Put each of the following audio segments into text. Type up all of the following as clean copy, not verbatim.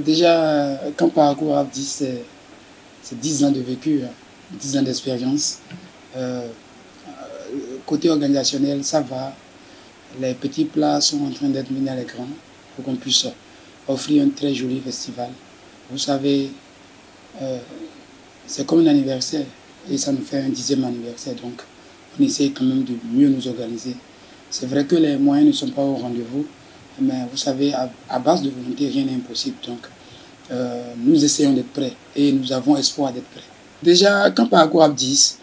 Déjà, quand Parcours Rap dit, c'est 10 ans de vécu, 10 ans d'expérience. Euh, Côté organisationnel, ça va. Les petits plats sont en train d'être mis à l'écran pour qu'on puisse offrir un très joli festival. Vous savez, euh, c'est comme un anniversaire et ça nous fait un 10e anniversaire. Donc, on essaie quand même de mieux nous organiser. C'est vrai que les moyens ne sont pas au rendez-vous, mais vous savez, à base de volonté, rien n'est impossible. Donc, nous essayons d'être prêts et nous avons espoir d'être prêts. Déjà, quand Parcours Rap 10,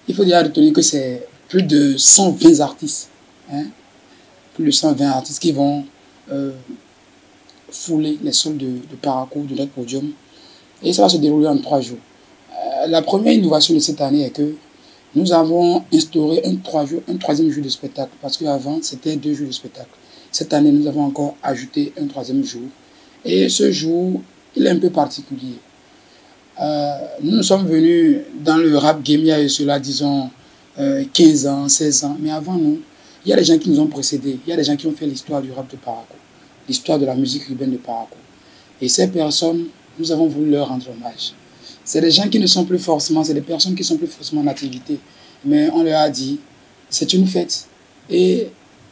il faut déjà retenir que c'est plus de 120 artistes. Hein, plus de 120 artistes qui vont fouler les sols de Parcours, de notre podium. Et ça va se dérouler en 3 jours. La première innovation de cette année est que nous avons instauré un 3e jour de spectacle. Parce qu'avant, c'était 2 jours de spectacle. Cette année, nous avons encore ajouté un 3e jour. Et ce jour, il est un peu particulier. Nous sommes venus dans le rap game il y a cela, disons, 15 ans, 16 ans. Mais avant nous, il y a des gens qui nous ont précédés. Il y a des gens qui ont fait l'histoire du rap de Parcours, l'histoire de la musique urbaine de Parcours. Et ces personnes, nous avons voulu leur rendre hommage. C'est des gens qui ne sont plus forcément, c'est des personnes qui ne sont plus forcément en activité. Mais on leur a dit, c'est une fête. Et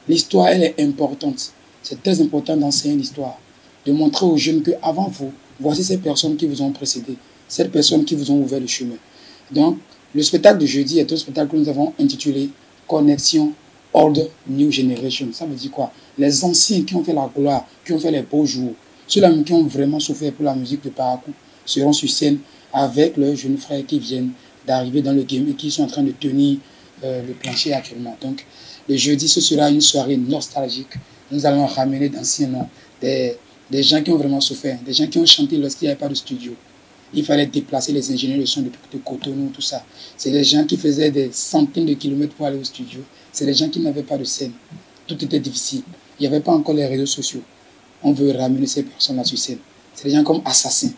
l'histoire, elle est importante. C'est très important d'enseigner l'histoire. De montrer aux jeunes qu'avant vous, voici ces personnes qui vous ont précédé. Ces personnes qui vous ont ouvert le chemin. Donc, le spectacle de jeudi est un spectacle que nous avons intitulé Connexion Old New Generation. Ça veut dire quoi? Les anciens qui ont fait la gloire, qui ont fait les beaux jours, ceux-là qui ont vraiment souffert pour la musique de Parcours, seront sur scène avec leurs jeunes frères qui viennent d'arriver dans le game et qui sont en train de tenir le plancher actuellement. Donc, le jeudi, ce sera une soirée nostalgique. Nous allons ramener d'anciens noms, des gens qui ont vraiment souffert, des gens qui ont chanté lorsqu'il n'y avait pas de studio. Il fallait déplacer les ingénieurs de son de Cotonou, tout ça. C'est des gens qui faisaient des centaines de kilomètres pour aller au studio. C'est des gens qui n'avaient pas de scène. Tout était difficile. Il n'y avait pas encore les réseaux sociaux. On veut ramener ces personnes-là sur scène. C'est des gens comme Assassin,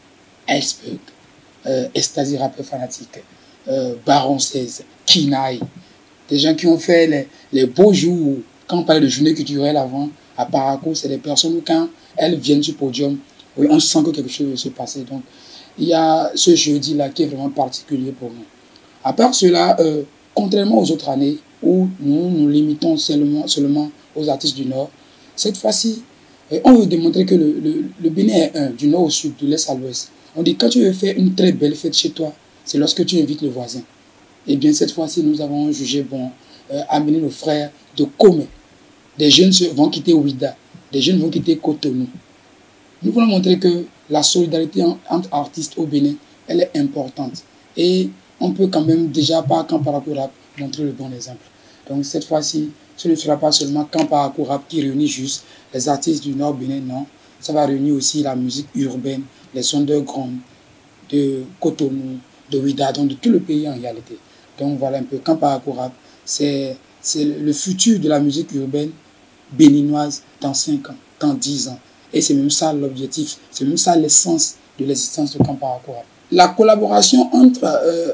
Iceberg, Ecstasy Rappeur Fanatique, Baron 16, Kinaï. Des gens qui ont fait les beaux jours. Quand on parlait de journée culturelle avant, à Parcours, c'est des personnes où quand elles viennent sur le podium, oui, on sent que quelque chose va se passer. Donc, il y a ce jeudi-là qui est vraiment particulier pour nous. À part cela, contrairement aux autres années où nous nous limitons seulement aux artistes du Nord, cette fois-ci, on veut démontrer que le Bénin est un, du Nord au Sud, de l'Est à l'Ouest. On dit quand tu veux faire une très belle fête chez toi, c'est lorsque tu invites le voisin. Et bien cette fois-ci, nous avons jugé bon amener nos frères de Comé. Des jeunes vont quitter Ouida, des jeunes vont quitter Cotonou. Nous voulons montrer que la solidarité entre artistes au Bénin, elle est importante. Et on peut quand même déjà, par Camp Parcours Rap, montrer le bon exemple. Donc cette fois-ci, ce ne sera pas seulement Camp Parcours Rap qui réunit juste les artistes du Nord Bénin, non. Ça va réunir aussi la musique urbaine, les sons de Grom, de Cotonou, de Ouida, donc de tout le pays en réalité. Donc voilà un peu, Camp Parcours Rap, c'est le futur de la musique urbaine béninoise dans 5 ans, dans 10 ans. Et c'est même ça l'objectif, c'est même ça l'essence de l'existence de Camp Parcours Rap. La collaboration entre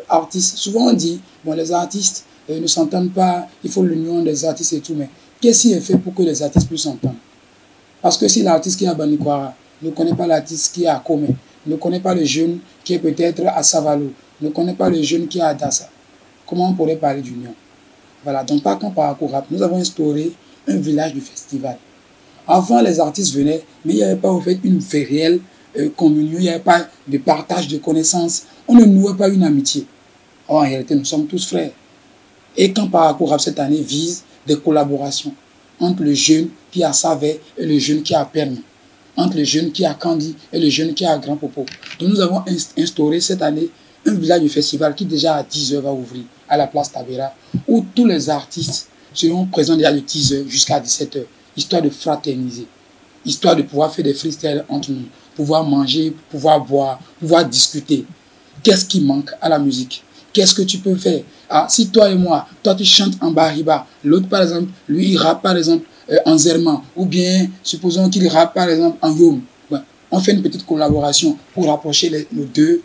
artistes, souvent on dit, bon les artistes ne s'entendent pas, il faut l'union des artistes et tout, mais qu'est-ce qui est fait pour que les artistes puissent s'entendre? Parce que si l'artiste qui est à Banikwara ne connaît pas l'artiste qui est à Komé, ne connaît pas le jeune qui est peut-être à Savalo, ne connaît pas le jeune qui est à Dassa, comment on pourrait parler d'union? Voilà, donc par Camp Parcours Rap, nous avons instauré un village du festival. Avant, les artistes venaient, mais il n'y avait pas en fait une réelle communion, il n'y avait pas de partage de connaissances. On ne nouait pas une amitié. Or, en réalité, nous sommes tous frères. Et Camp Parcours Rap cette année vise des collaborations entre le jeune qui a Savé et le jeune qui a Permis, entre le jeune qui a Kandi et le jeune qui a Grand Popo. Donc nous avons instauré cette année un village du festival qui déjà à 10 h va ouvrir à la place Tabera, où tous les artistes seront présents déjà de 10 h jusqu'à 17 h. Histoire de fraterniser, histoire de pouvoir faire des freestyles entre nous, pouvoir manger, pouvoir boire, pouvoir discuter. Qu'est-ce qui manque à la musique? Qu'est-ce que tu peux faire? Ah, si toi et moi, toi tu chantes en bariba, l'autre par exemple, lui il rappe par exemple en zerman, ou bien supposons qu'il rappe par exemple en yom. Ben, on fait une petite collaboration pour rapprocher nos deux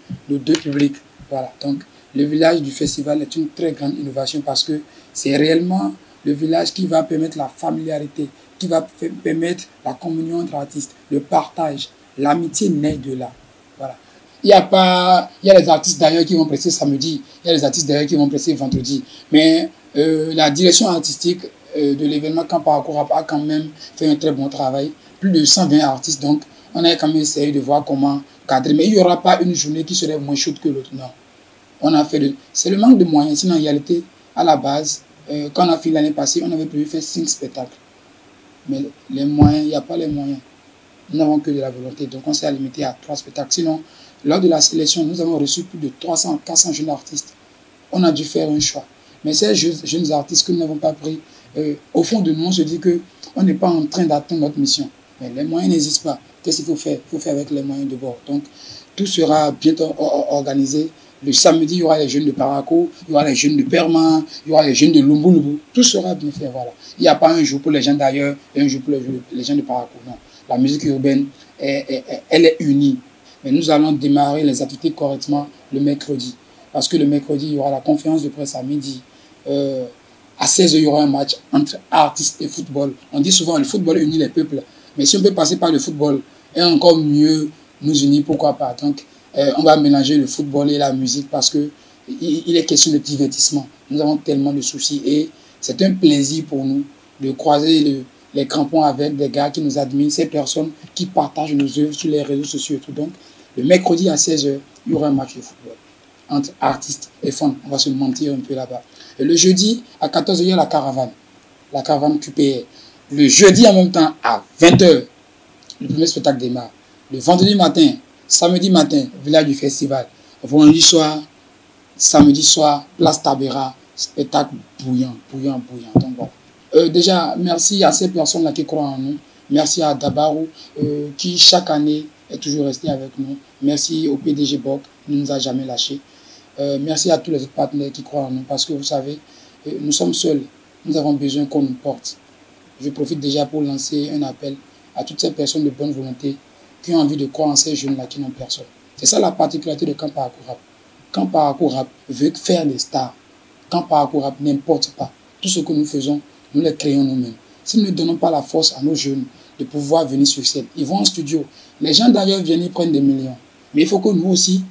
publics. Voilà, donc le village du festival est une très grande innovation parce que c'est réellement le village qui va permettre la familiarité, qui va permettre la communion entre artistes, le partage. L'amitié naît de là. Voilà. Il y a pas, il y a les artistes d'ailleurs qui vont presser samedi, il y a les artistes d'ailleurs qui vont presser vendredi. Mais la direction artistique de l'événement Camp Parcours Rap a quand même fait un très bon travail. Plus de 120 artistes, donc on a quand même essayé de voir comment cadrer. Mais il n'y aura pas une journée qui serait moins chaude que l'autre, non. On a fait c'est le manque de moyens. Sinon, en réalité, à la base, quand on a fini l'année passée, on avait prévu faire 5 spectacles. Mais les moyens, il n'y a pas les moyens. Nous n'avons que de la volonté. Donc, on s'est limité à 3 spectacles. Sinon, lors de la sélection, nous avons reçu plus de 300, 400 jeunes artistes. On a dû faire un choix. Mais ces jeunes artistes que nous n'avons pas pris, au fond de nous, on se dit qu'on n'est pas en train d'atteindre notre mission. Mais les moyens n'existent pas. Qu'est-ce qu'il faut faire? Il faut faire avec les moyens de bord. Donc, tout sera bientôt organisé. Le samedi, il y aura les jeunes de Parakou, il y aura les jeunes de Perman, il y aura les jeunes de Lumbu. Tout sera bien fait, voilà. Il n'y a pas un jour pour les gens d'ailleurs et un jour pour les gens de Parakou, non. La musique urbaine, elle est unie. Mais nous allons démarrer les activités correctement le mercredi. Parce que le mercredi, il y aura la conférence de presse à midi. À 16h, il y aura un match entre artistes et football. On dit souvent que le football unit les peuples. Mais si on peut passer par le football, et encore mieux nous unir, pourquoi pas. Donc, on va mélanger le football et la musique parce que il est question de divertissement. Nous avons tellement de soucis et c'est un plaisir pour nous de croiser les crampons avec des gars qui nous admirent, ces personnes qui partagent nos œuvres sur les réseaux sociaux et tout. Donc, le mercredi à 16h, il y aura un match de football entre artistes et fans. On va se mentir un peu là-bas. Et le jeudi, à 14h, il y a la caravane QPR. Le jeudi en même temps, à 20h, le premier spectacle démarre. Le vendredi matin, samedi matin, village du festival. Vendredi soir, samedi soir, place Tabera, spectacle bouillant. Donc voilà. Déjà, merci à ces personnes-là qui croient en nous. Merci à Dabarou, qui chaque année est toujours resté avec nous. Merci au PDG Boc, qui ne nous a jamais lâchés. Merci à tous les autres partenaires qui croient en nous. Parce que vous savez, nous sommes seuls. Nous avons besoin qu'on nous porte. Je profite déjà pour lancer un appel à toutes ces personnes de bonne volonté qui ont envie de croire en ces jeunes-là qui n'ont personne. C'est ça la particularité de Camp Parcours Rap. Camp Parcours Rap veut faire des stars. Camp Parcours Rap n'importe pas. Tout ce que nous faisons, nous les créons nous-mêmes. Si nous ne donnons pas la force à nos jeunes de pouvoir venir sur scène, ils vont en studio. Les gens d'ailleurs viennent, ils prennent des millions. Mais il faut que nous aussi,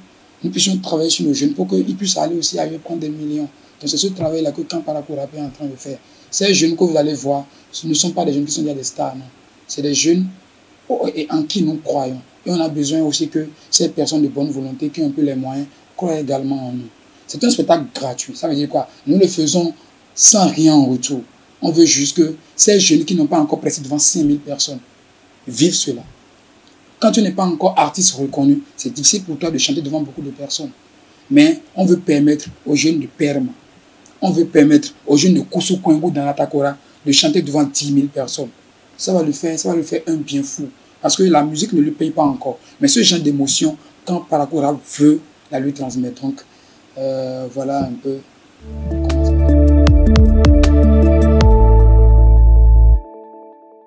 nous puissions travailler sur nos jeunes pour qu'ils puissent aller aussi ailleurs prendre des millions. Donc c'est ce travail-là que Camp Parcours Rap est en train de faire. Ces jeunes que vous allez voir, ce ne sont pas des jeunes qui sont déjà des stars, non. C'est des jeunes en qui nous croyons. Et on a besoin aussi que ces personnes de bonne volonté, qui ont un peu les moyens, croient également en nous. C'est un spectacle gratuit. Ça veut dire quoi? Nous le faisons sans rien en retour. On veut juste que ces jeunes qui n'ont pas encore pressé devant 5000 personnes vivent cela. Quand tu n'es pas encore artiste reconnu, c'est difficile pour toi de chanter devant beaucoup de personnes. Mais on veut permettre aux jeunes de Perma, on veut permettre aux jeunes de Koussou Kouengou dans la Takora de chanter devant 10 000 personnes. Ça va lui faire un bien fou. Parce que la musique ne lui paye pas encore. Mais ce genre d'émotion, quand Parcours Rap veut la lui transmettre. Donc, voilà un peu.